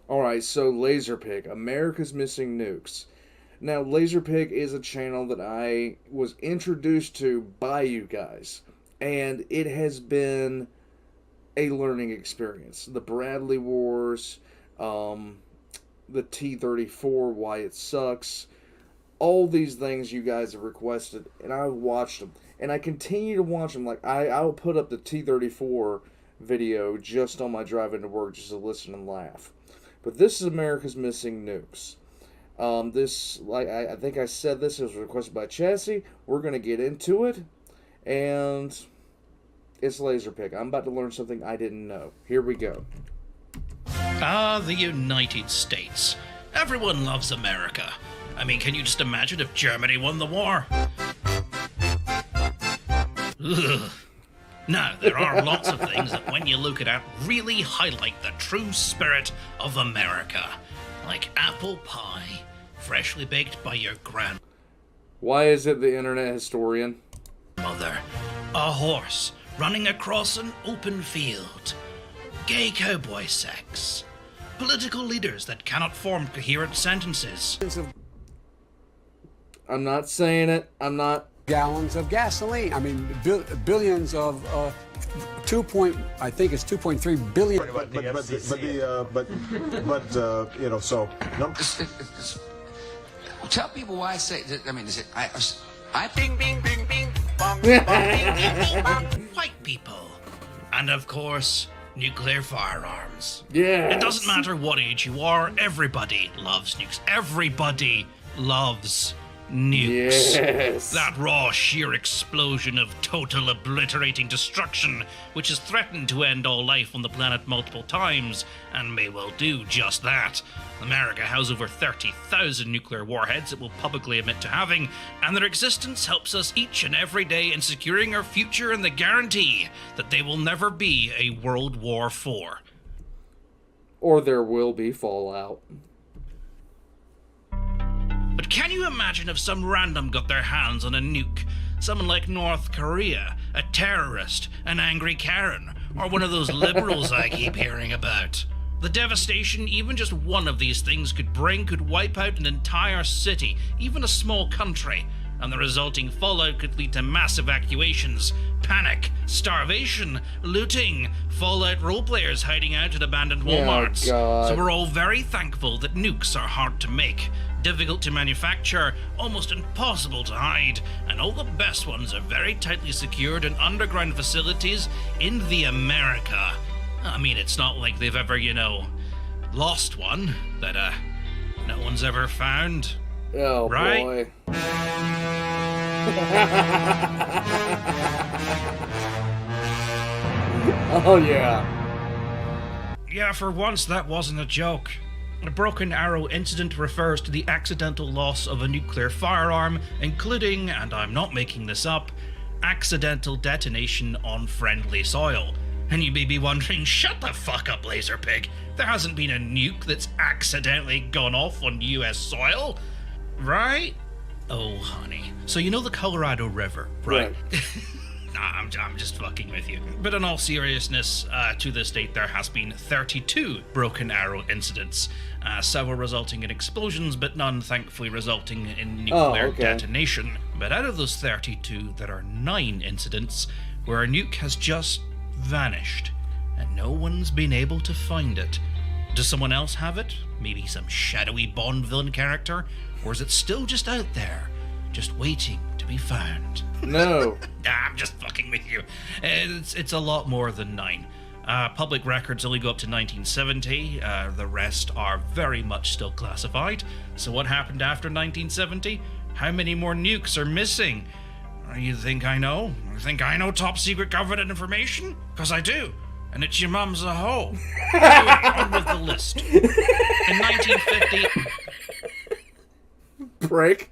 Alright, so Lazerpig, America's Missing Nukes. Now, Lazerpig is a channel that I was introduced to by you guys, and it has been a learning experience. The Bradley Wars, the T-34, why it sucks, all these things you guys have requested, and I watched them. And I continue to watch them. Like, I'll put up the T-34 video just on my drive into work just to listen and laugh. But this is America's Missing Nukes. This, like I think I said this, it was requested by Chassis. We're going to get into it. And it's Lazerpig. I'm about to learn something I didn't know. Here we go. The United States. Everyone loves America. I mean, can you just imagine if Germany won the war? Ugh. Now, there are lots of things that when you look at it really highlight the true spirit of America. Like apple pie, freshly baked by your grandmother. Why is it the internet historian? A horse running across an open field. Gay cowboy sex. Political leaders that cannot form coherent sentences. I'm not saying it. I'm not. Gallons of gasoline. I mean, billions of I think it's 2.3 billion. But you know, so tell people why I say that. I mean, is it I bing bing bing bing bong White people, and of course, nuclear firearms. Yeah. It doesn't matter what age you are. Everybody loves nukes. Everybody loves nukes. Yes. That raw, sheer explosion of total obliterating destruction, which has threatened to end all life on the planet multiple times, and may well do just that. America has over 30,000 nuclear warheads it will publicly admit to having, and their existence helps us each and every day in securing our future and the guarantee that they will never be a World War IV. Or there will be fallout. But can you imagine if some random got their hands on a nuke? Someone like North Korea, a terrorist, an angry Karen, or one of those liberals I keep hearing about. The devastation even just one of these things could bring could wipe out an entire city, even a small country, and the resulting fallout could lead to mass evacuations, panic, starvation, looting, Fallout roleplayers hiding out at abandoned Walmarts. God. So we're all very thankful that nukes are hard to make, difficult to manufacture, almost impossible to hide, and all the best ones are very tightly secured in underground facilities in the America. I mean, it's not like they've ever, lost one that, no one's ever found. Oh, right? Boy. Oh, yeah. Yeah, for once that wasn't a joke. A broken arrow incident refers to the accidental loss of a nuclear firearm, including, and I'm not making this up, accidental detonation on friendly soil. And you may be wondering, shut the fuck up, Lazerpig. There hasn't been a nuke that's accidentally gone off on US soil, right? Oh, honey. So you know the Colorado River, right? Nah, I'm just fucking with you. But in all seriousness, to this date, there has been 32 broken arrow incidents, several resulting in explosions, but none, thankfully, resulting in nuclear detonation. But out of those 32, there are 9 incidents where a nuke has just vanished, and no one's been able to find it. Does someone else have it? Maybe some shadowy Bond villain character? Or is it still just out there, just waiting to be found? No. I'm just fucking with you. It's a lot more than 9. Public records only go up to 1970. The rest are very much still classified. So what happened after 1970? How many more nukes are missing? You think I know? You think I know top secret government information? Because I do. And it's your mum's a hoe. Anyway, on with the list. In 1950... Break.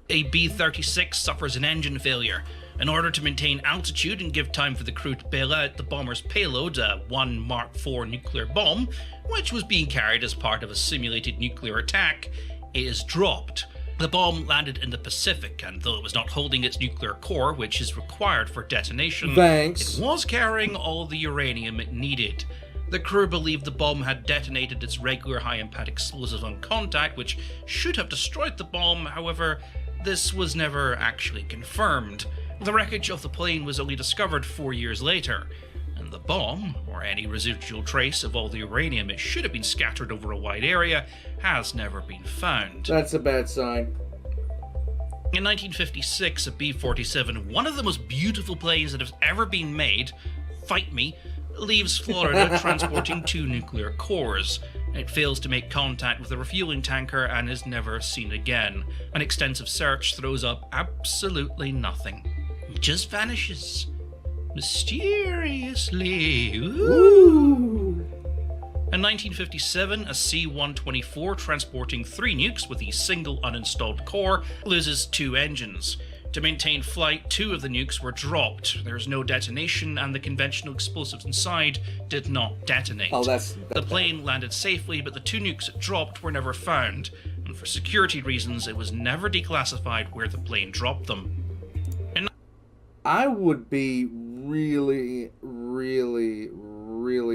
A B-36 suffers an engine failure. In order to maintain altitude and give time for the crew to bail out, the bomber's payload, a 1 Mark IV nuclear bomb, which was being carried as part of a simulated nuclear attack, is dropped. The bomb landed in the Pacific, and though it was not holding its nuclear core, which is required for detonation, Thanks. it was carrying all the uranium it needed. The crew believed the bomb had detonated its regular high-impact explosive on contact, which should have destroyed the bomb. However, this was never actually confirmed. The wreckage of the plane was only discovered 4 years later, and the bomb, or any residual trace of all the uranium it should have been scattered over a wide area, has never been found. That's a bad sign. In 1956, a B-47, one of the most beautiful planes that has ever been made, fight me, leaves Florida transporting 2 nuclear cores. It fails to make contact with the refueling tanker and is never seen again. An extensive search throws up absolutely nothing. It just vanishes. Mysteriously. Ooh. In 1957, a C-124 transporting 3 nukes with a single uninstalled core loses 2 engines. To maintain flight, 2 of the nukes were dropped. There was no detonation, and the conventional explosives inside did not detonate. Oh, the plane landed safely, but the 2 nukes it dropped were never found, and for security reasons, it was never declassified where the plane dropped them. I would be really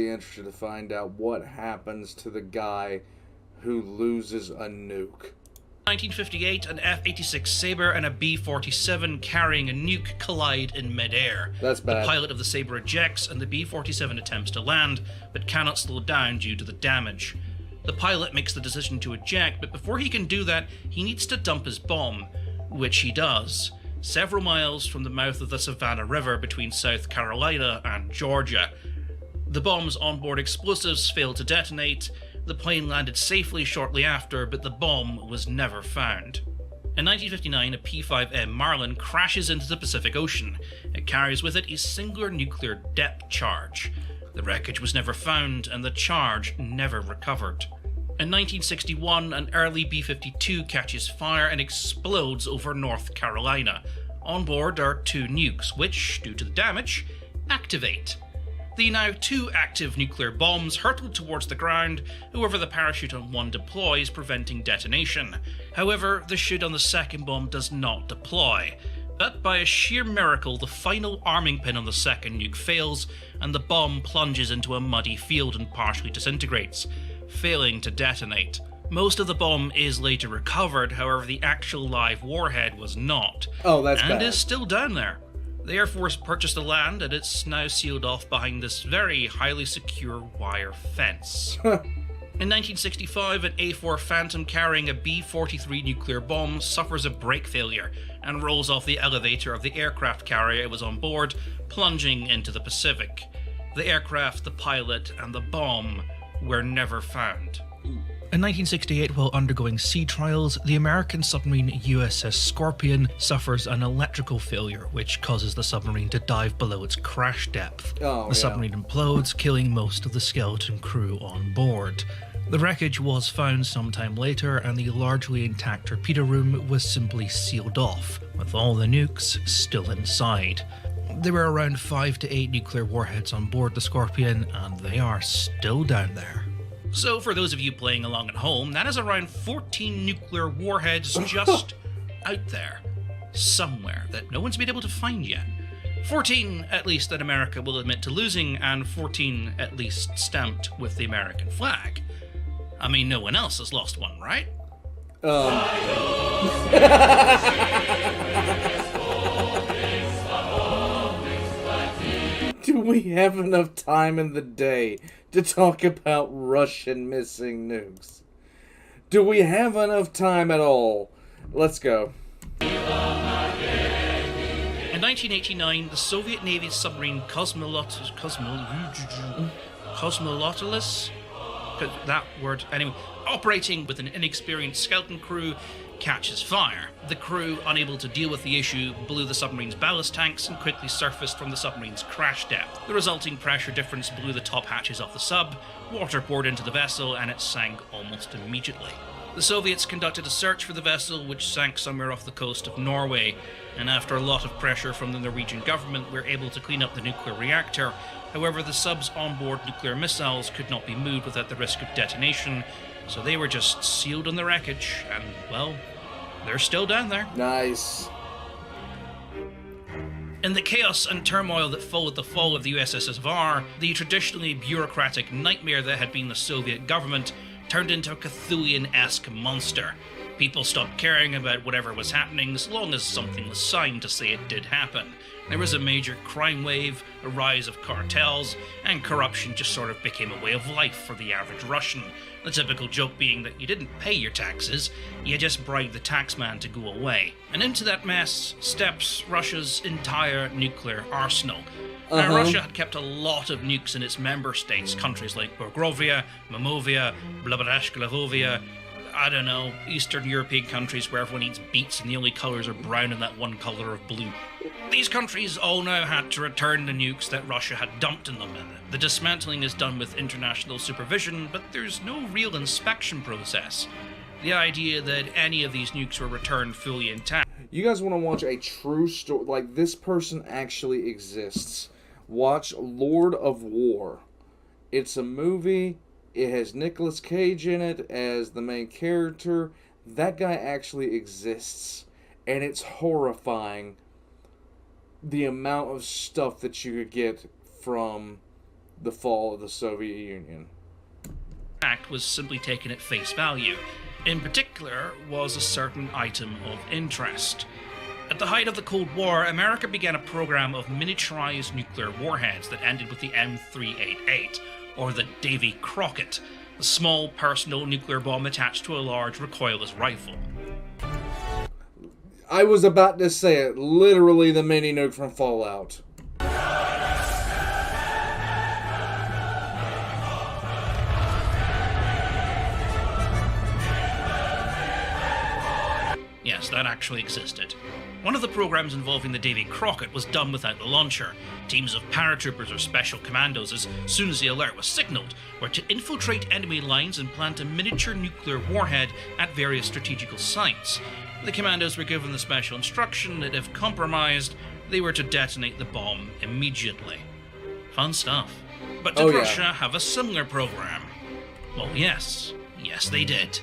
interested to find out what happens to the guy who loses a nuke. 1958, an F-86 Sabre and a B-47 carrying a nuke collide in midair. That's bad. The pilot of the Sabre ejects, and the B-47 attempts to land, but cannot slow down due to the damage. The pilot makes the decision to eject, but before he can do that, he needs to dump his bomb, which he does, several miles from the mouth of the Savannah River between South Carolina and Georgia. The bomb's onboard explosives failed to detonate. The plane landed safely shortly after, but the bomb was never found. In 1959, a P-5M Marlin crashes into the Pacific Ocean. It carries with it a singular nuclear depth charge. The wreckage was never found, and the charge never recovered. In 1961, an early B-52 catches fire and explodes over North Carolina. On board are 2 nukes, which, due to the damage, activate. The now 2 active nuclear bombs hurtle towards the ground, however the parachute on one deploys, preventing detonation. However, the chute on the second bomb does not deploy. But by a sheer miracle, the final arming pin on the second nuke fails, and the bomb plunges into a muddy field and partially disintegrates, failing to detonate. Most of the bomb is later recovered, however the actual live warhead was not. Oh, that's and bad. is still down there. The Air Force purchased the land, and it's now sealed off behind this very highly secure wire fence. In 1965, an A-4 Phantom carrying a B-43 nuclear bomb suffers a brake failure and rolls off the elevator of the aircraft carrier it was on board, plunging into the Pacific. The aircraft, the pilot, and the bomb were never found. In 1968, while undergoing sea trials, the American submarine USS Scorpion suffers an electrical failure, which causes the submarine to dive below its crash depth. The submarine implodes, killing most of the skeleton crew on board. The wreckage was found sometime later, and the largely intact torpedo room was simply sealed off, with all the nukes still inside. There were around 5 to 8 nuclear warheads on board the Scorpion, and they are still down there. So for those of you playing along at home, that is around 14 nuclear warheads just out there, somewhere, that no one's been able to find yet. 14, at least, that America will admit to losing, and 14, at least, stamped with the American flag. I mean, no one else has lost one, right? Do we have enough time in the day to talk about Russian missing nukes? Do we have enough time at all? Let's go. In 1989, the Soviet Navy's submarine Cosmolautilus, that word, anyway, operating with an inexperienced skeleton crew, catches fire. The crew, unable to deal with the issue, blew the submarine's ballast tanks and quickly surfaced from the submarine's crash depth. The resulting pressure difference blew the top hatches off the sub, water poured into the vessel, and it sank almost immediately. The Soviets conducted a search for the vessel, which sank somewhere off the coast of Norway, and after a lot of pressure from the Norwegian government, were able to clean up the nuclear reactor. However, the sub's onboard nuclear missiles could not be moved without the risk of detonation, so they were just sealed in the wreckage, and, well, they're still down there. Nice. In In the chaos and turmoil that followed the fall of the USSR, the traditionally bureaucratic nightmare that had been the Soviet government turned into a Cthulhian-esque monster. People stopped caring about whatever was happening as long as something was signed to say it did happen. There was a major crime wave, a rise of cartels, and corruption just sort of became a way of life for the average Russian. The typical joke being that you didn't pay your taxes, you just bribed the taxman to go away. And into that mess steps Russia's entire nuclear arsenal. Now, Russia had kept a lot of nukes in its member states, countries like Bulgaria, Moldavia, Blabarashkalavovia, I don't know, Eastern European countries where everyone eats beets and the only colours are brown and that one colour of blue. These countries all now had to return the nukes that Russia had dumped in them. The dismantling is done with international supervision, but there's no real inspection process. The idea that any of these nukes were returned fully intact. You guys want to watch a true story? Like, this person actually exists. Watch Lord of War. It's a movie. It has Nicolas Cage in it as the main character. That guy actually exists. And it's horrifying the amount of stuff that you could get from the fall of the Soviet Union. Act was simply taken at face value. In particular was a certain item of interest. At the height of the Cold War, America began a program of miniaturized nuclear warheads that ended with the M388, or the Davy Crockett, a small personal nuclear bomb attached to a large recoilless rifle. I was about to say it, literally the mini nuke from Fallout. Yes, that actually existed. One of the programs involving the Davy Crockett was done without the launcher. Teams of paratroopers or special commandos, as soon as the alert was signaled, were to infiltrate enemy lines and plant a miniature nuclear warhead at various strategical sites. The commandos were given the special instruction that if compromised, they were to detonate the bomb immediately. Fun stuff. But did Russia have a similar program? Well, yes. Yes, they did.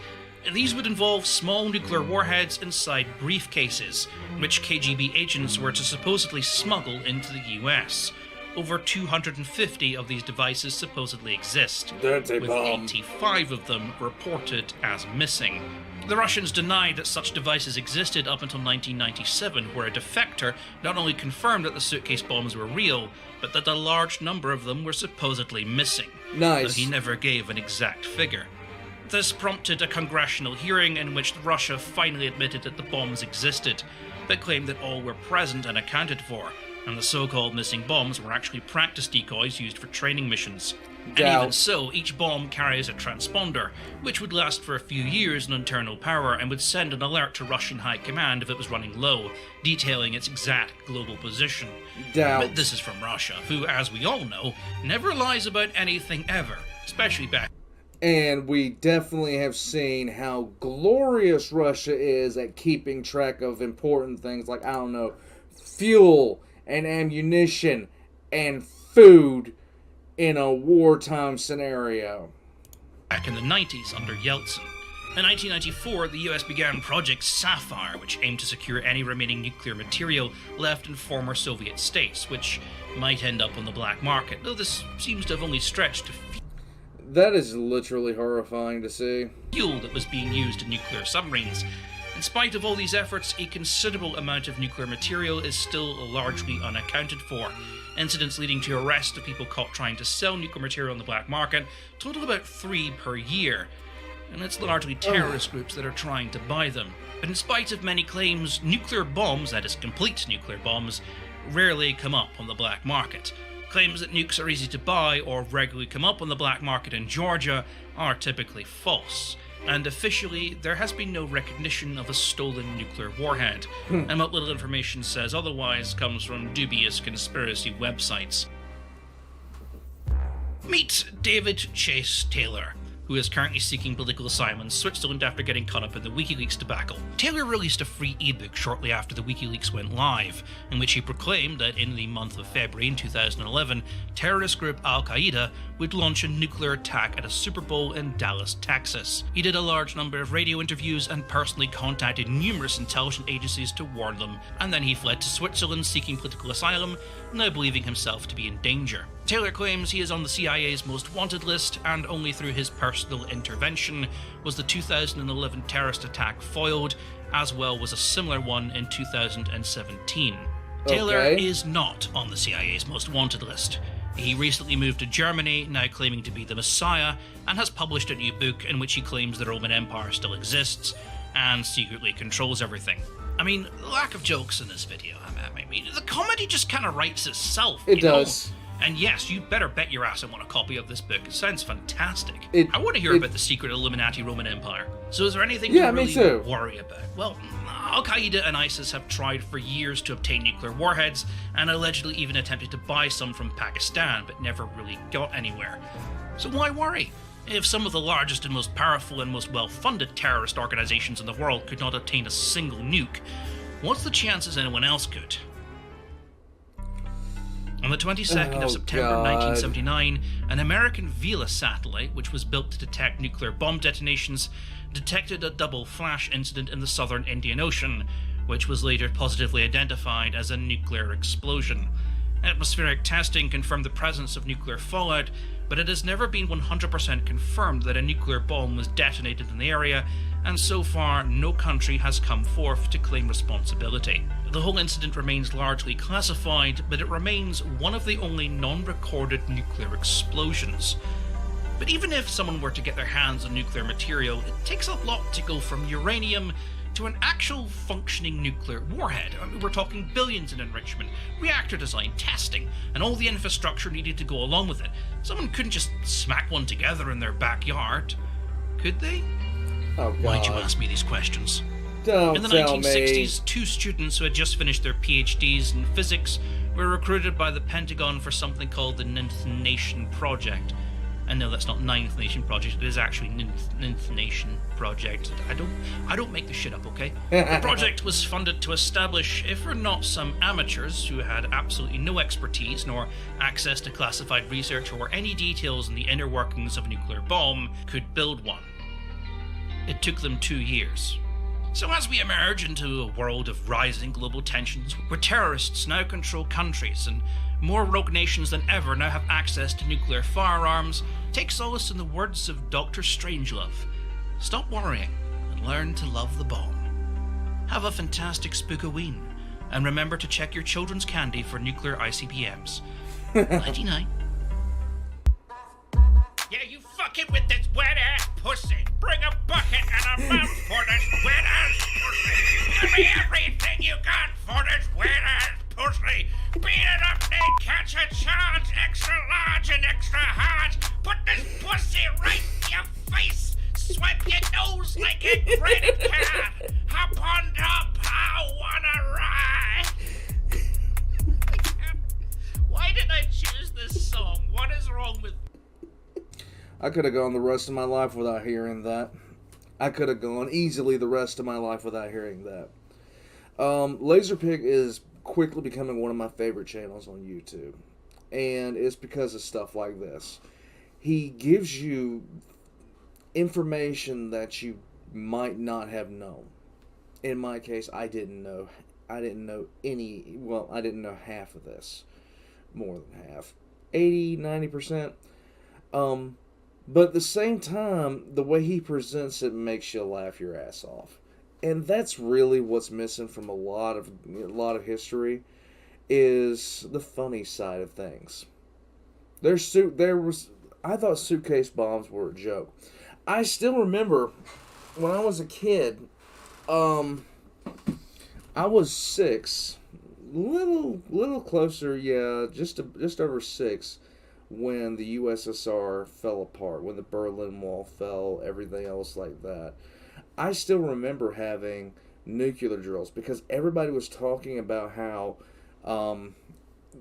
These would involve small nuclear warheads inside briefcases, which KGB agents were to supposedly smuggle into the US. Over 250 of these devices supposedly exist, with 85 of them reported as missing. The Russians denied that such devices existed up until 1997, where a defector not only confirmed that the suitcase bombs were real, but that a large number of them were supposedly missing. Nice. Though he never gave an exact figure. This prompted a congressional hearing in which Russia finally admitted that the bombs existed, but claimed that all were present and accounted for, and the so-called missing bombs were actually practice decoys used for training missions. And even so, each bomb carries a transponder, which would last for a few years on internal power and would send an alert to Russian High Command if it was running low, detailing its exact global position. But this is from Russia, who, as we all know, never lies about anything ever, especially back. And we definitely have seen how glorious Russia is at keeping track of important things like, I don't know, fuel and ammunition and food in a wartime scenario. Back in the 90s under Yeltsin. In 1994, the US began Project Sapphire, which aimed to secure any remaining nuclear material left in former Soviet states, which might end up on the black market, though this seems to have only stretched to that is literally horrifying to see. Fuel that was being used in nuclear submarines. In spite of all these efforts, a considerable amount of nuclear material is still largely unaccounted for. Incidents leading to arrest of people caught trying to sell nuclear material on the black market total about 3 per year. And it's largely terrorist groups that are trying to buy them. But in spite of many claims, nuclear bombs, that is complete nuclear bombs, rarely come up on the black market. Claims that nukes are easy to buy or regularly come up on the black market in Georgia are typically false, and officially there has been no recognition of a stolen nuclear warhead, and what little information says otherwise comes from dubious conspiracy websites. Meet David Chase Taylor, who is currently seeking political asylum in Switzerland after getting caught up in the WikiLeaks debacle. Taylor released a free ebook shortly after the WikiLeaks went live, in which he proclaimed that in the month of February in 2011, terrorist group Al-Qaeda would launch a nuclear attack at a Super Bowl in Dallas, Texas. He did a large number of radio interviews and personally contacted numerous intelligence agencies to warn them, and then he fled to Switzerland seeking political asylum, now believing himself to be in danger. Taylor claims he is on the CIA's most wanted list, and only through his personal intervention was the 2011 terrorist attack foiled, as well was a similar one in 2017. Taylor is not on the CIA's most wanted list. He recently moved to Germany, now claiming to be the Messiah, and has published a new book in which he claims the Roman Empire still exists and secretly controls everything. I mean, lack of jokes in this video. I mean, the comedy just kind of writes itself. It does. And yes, you better bet your ass I want a copy of this book. It sounds fantastic. I want to hear about the secret Illuminati Roman Empire. So is there anything to really worry about? Well, Al-Qaeda and ISIS have tried for years to obtain nuclear warheads, and allegedly even attempted to buy some from Pakistan, but never really got anywhere. So why worry? If some of the largest and most powerful and most well-funded terrorist organizations in the world could not obtain a single nuke, what's the chances anyone else could? On the 22nd of September 1979, an American Vela satellite, which was built to detect nuclear bomb detonations, detected a double flash incident in the southern Indian Ocean, which was later positively identified as a nuclear explosion. Atmospheric testing confirmed the presence of nuclear fallout, but it has never been 100% confirmed that a nuclear bomb was detonated in the area, and so far no country has come forth to claim responsibility. The whole incident remains largely classified, but it remains one of the only non-recorded nuclear explosions. But even if someone were to get their hands on nuclear material, it takes a lot to go from uranium to an actual functioning nuclear warhead. I mean, we're talking billions in enrichment, reactor design, testing, and all the infrastructure needed to go along with it. Someone couldn't just smack one together in their backyard, could they? Oh, God. Why'd you ask me these questions? Don't in the tell 1960s, me. 2 students who had just finished their PhDs in physics were recruited by the Pentagon for something called the Ninth Nation Project. And no, that's not Ninth Nation Project, it is actually Ninth Nation Project. I don't make this shit up, okay? The project was funded to establish, if or not some amateurs who had absolutely no expertise nor access to classified research or any details in the inner workings of a nuclear bomb, could build one. It took them 2 years. So as we emerge into a world of rising global tensions, where terrorists now control countries and more rogue nations than ever now have access to nuclear firearms, take solace in the words of Dr. Strangelove. Stop worrying and learn to love the bomb. Have a fantastic Spookoween, and remember to check your children's candy for nuclear ICBMs. 99. Yeah, you fucking with this wet-ass pussy. Bring a bucket and a mop for this wet-ass pussy. Give me everything you got for this wet-ass pussy. Beat it up, Nate. Catch a chance. Extra large and extra hard. Put this pussy right in your face. Swipe your nose like a credit card. Hop on top. I wanna ride. Why did I choose this song? What is wrong with... I could have gone the rest of my life without hearing that. I could have gone easily the rest of my life without hearing that. Lazerpig is quickly becoming one of my favorite channels on YouTube. And it's because of stuff like this. He gives you information that you might not have known. In my case, I didn't know any, well, I didn't know half of this. More than half. 80, 90%. But at the same time, the way he presents it makes you laugh your ass off. And that's really what's missing from a lot of history, is the funny side of things. I thought suitcase bombs were a joke. I still remember when I was a kid, I was 6, little closer, yeah, just over 6, when the USSR fell apart, when the Berlin Wall fell, everything else like that. I still remember having nuclear drills because everybody was talking about how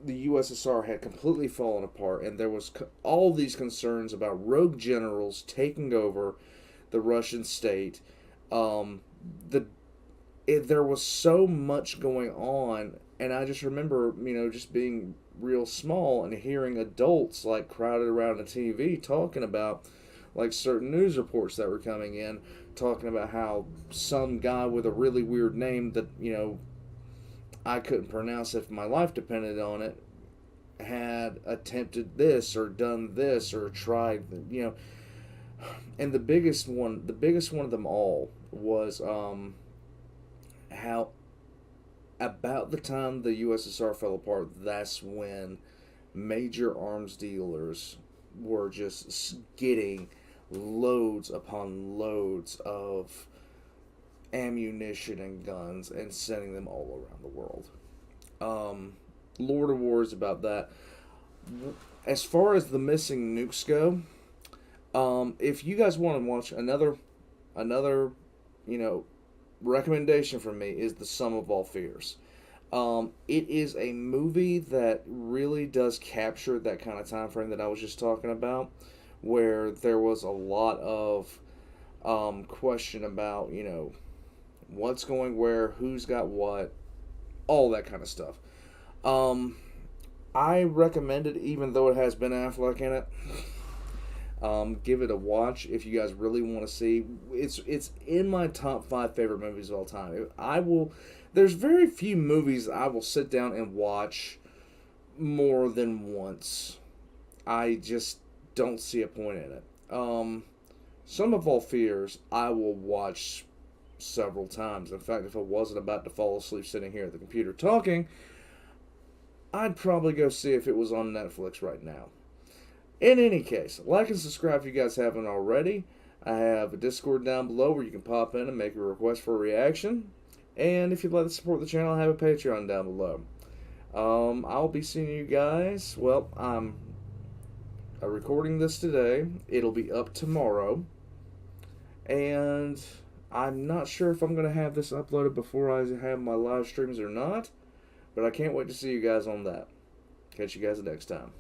the USSR had completely fallen apart, and there was all these concerns about rogue generals taking over the Russian state. There was so much going on, and I just remember, just being real small and hearing adults like crowded around the TV talking about like certain news reports that were coming in, talking about how some guy with a really weird name that I couldn't pronounce if my life depended on it had attempted this or done this or tried, and the biggest one of them all was how about the time the USSR fell apart, that's when major arms dealers were just getting loads upon loads of ammunition and guns and sending them all around the world. Lord of Wars about that. As far as the missing nukes go, if you guys want to watch another recommendation from me is The Sum of All Fears. It is a movie that really does capture that kind of time frame that I was just talking about, where there was a lot of question about, what's going where, who's got what, all that kind of stuff. I recommend it, even though it has Ben Affleck in it. Give it a watch if you guys really want to see. It's in my top 5 favorite movies of all time. There's very few movies I will sit down and watch more than once. I just don't see a point in it. Sum of All Fears, I will watch several times. In fact, if I wasn't about to fall asleep sitting here at the computer talking, I'd probably go see if it was on Netflix right now. In any case, like and subscribe if you guys haven't already. I have a Discord down below where you can pop in and make a request for a reaction. And if you'd like to support the channel, I have a Patreon down below. I'll be seeing you guys. Well, I'm recording this today. It'll be up tomorrow. And I'm not sure if I'm going to have this uploaded before I have my live streams or not. But I can't wait to see you guys on that. Catch you guys next time.